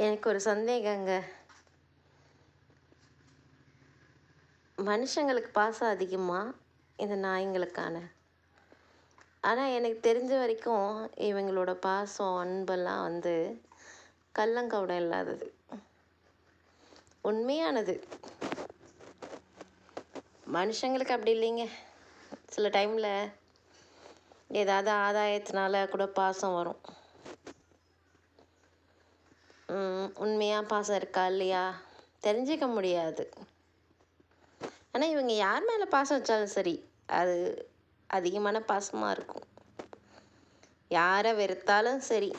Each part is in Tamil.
எனக்கு ஒரு சந்தேகங்க. மனுஷங்களுக்கு பாசம் அதிகமா? இந்த நாய்ங்களுக்கான? ஆனா எனக்கு தெரிஞ்ச வரைக்கும் இவங்களோட பாசம், அன்பெல்லாம் கள்ளங்கபடம் இல்லாதது. உண்மையானது. மனுஷங்களுக்கு அப்படி இல்லைங்க. சில டைமில் ஏதாவது ஆதாயத்தினால கூட பாசம் வரும். உண்மையாக பாசம் இருக்கா இல்லையா தெரிஞ்சிக்க முடியாது. ஆனால் இவங்க யார் மேலே பாசம் வச்சாலும் சரி, அது அதிகமான பாசமாக இருக்கும். யாரை வெறுத்தாலும் சரி,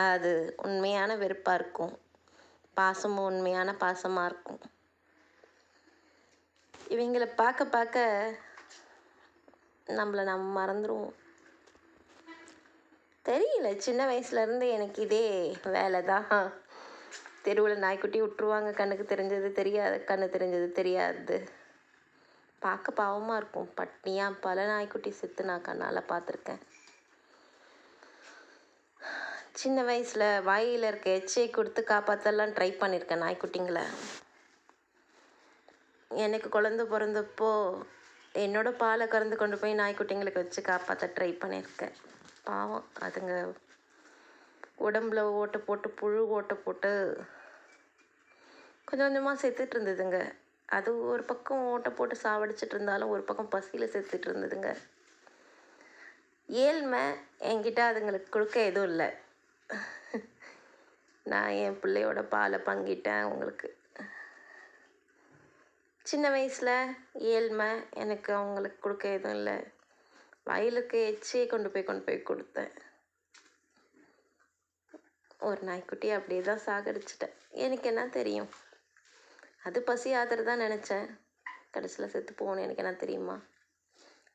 அது உண்மையான வெறுப்பாக இருக்கும். பாசமும் உண்மையான பாசமாக இருக்கும். இவங்களை பார்க்க பார்க்க நம்ம மறந்துடுவோம். தெரியல, சின்ன வயசுலேருந்து எனக்கு இதே வேலை தான். தெருவில் நாய்க்குட்டி விட்டுருவாங்க, கண்ணுக்கு தெரிஞ்சது தெரியாது, கண்ணு தெரிஞ்சது தெரியாது. பார்க்க பாவமாக இருக்கும். பட்னியாக பல நாய்க்குட்டி செத்து நான் கண்ணால் பார்த்துருக்கேன். சின்ன வயசில் வாயில் இருக்க எச்சை கொடுத்து காப்பாற்றலாம் ட்ரை பண்ணியிருக்கேன் நாய்க்குட்டிங்களை. எனக்கு குழந்த பிறந்தப்போ என்னோடய பாலை கறந்து கொண்டு போய் நாய்க்குட்டிங்களுக்கு வச்சு காப்பாற்ற ட்ரை பண்ணியிருக்கேன். பாவம், அதுங்க உடம்புல ஓட்டை போட்டு, புழு ஓட்டை போட்டு கொஞ்சம் கொஞ்சமாக செத்துட்டு இருந்ததுங்க. அது ஒரு பக்கம் ஓட்டை போட்டு சாவடிச்சிட்டு இருந்தாலும் ஒரு பக்கம் பசியில் செத்துட்டு இருந்ததுங்க. ஏழ்மை என்கிட்ட அதுங்களுக்கு கொடுக்க எதுவும் இல்லை. நான் என் பிள்ளையோட பாலை பங்கிட்டேன் அவங்களுக்கு. சின்ன வயசில் ஏழ்மை எனக்கு அவங்களுக்கு கொடுக்க எதுவும் இல்லை. வயலுக்கு எச்சியை கொண்டு போய் கொடுத்தேன். ஒரு நாய்க்குட்டி அப்படியே தான் சாகடிச்சிட்டேன். எனக்கு என்ன தெரியும்? அது பசி ஆதரதான் நினச்சேன். கடைசியில் செத்து போகணும், எனக்கு என்ன தெரியுமா?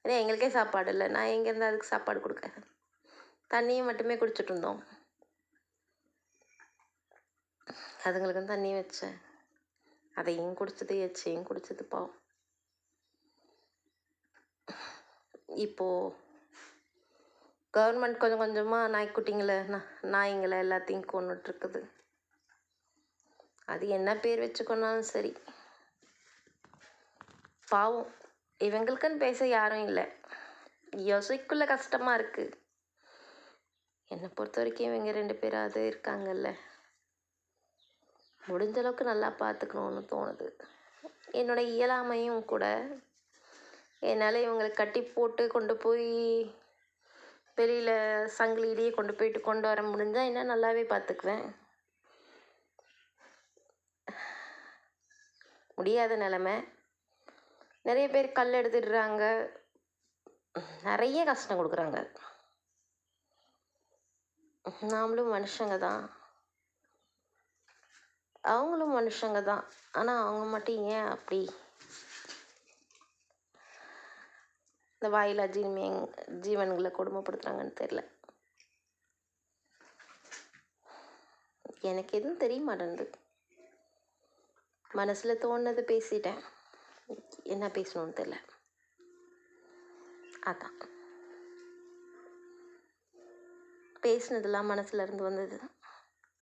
ஏன்னா எங்களுக்கே சாப்பாடு இல்லை. நான் எங்கேருந்து அதுக்கு சாப்பாடு கொடுக்க? தண்ணியை மட்டுமே குடிச்சிட்டு இருந்தோம். அதுங்களுக்கு தண்ணி வச்சேன், அதையும் குடிச்சது, எச்சையும் குடிச்சது. பாவம். இப்போது கவர்மெண்ட் கொஞ்சம் கொஞ்சமாக நாய்க்குட்டிங்களை நாய்ங்களை எல்லாத்தையும் கொண்டுட்ருக்குது. அது என்ன பேர் வச்சு கொண்டாலும் சரி, பாவம். இவங்களுக்குன்னு பேச யாரும் இல்லை. யோசிக்குள்ள கஷ்டமாக இருக்குது. என்னை பொறுத்த வரைக்கும் இவங்க 2 பேராவது இருக்காங்கல்ல, முடிஞ்ச அளவுக்கு நல்லா பார்த்துக்கணுன்னு தோணுது. என்னோடய இயலாமையும் கூட, என்னால் இவங்களை கட்டி போட்டு கொண்டு போய் வெளியில் சங்கிலியிலேயே கொண்டு வர முடிஞ்சால் இன்னும் நல்லாவே பார்த்துக்குவேன். முடியாத நிலமை. நிறைய பேர் கல் எடுத்துடுறாங்க, நிறைய கஷ்டம் கொடுக்குறாங்க. நாமளும் மனுஷங்க தான், அவங்களும் மனுஷங்க தான். ஆனால் அவங்க மட்டும் ஏன் அப்படி இந்த வாயிலா ஜீவன்களை கொடுமைப்படுத்துகிறாங்கன்னு தெரியல. எனக்கு எதுவும் தெரிய மாட்டேங்குது. மனசில் தோணுனது பேசிட்டேன். என்ன பேசணும்னு தெரியல. அதான் பேசினதெல்லாம் மனசுல இருந்து வந்தது.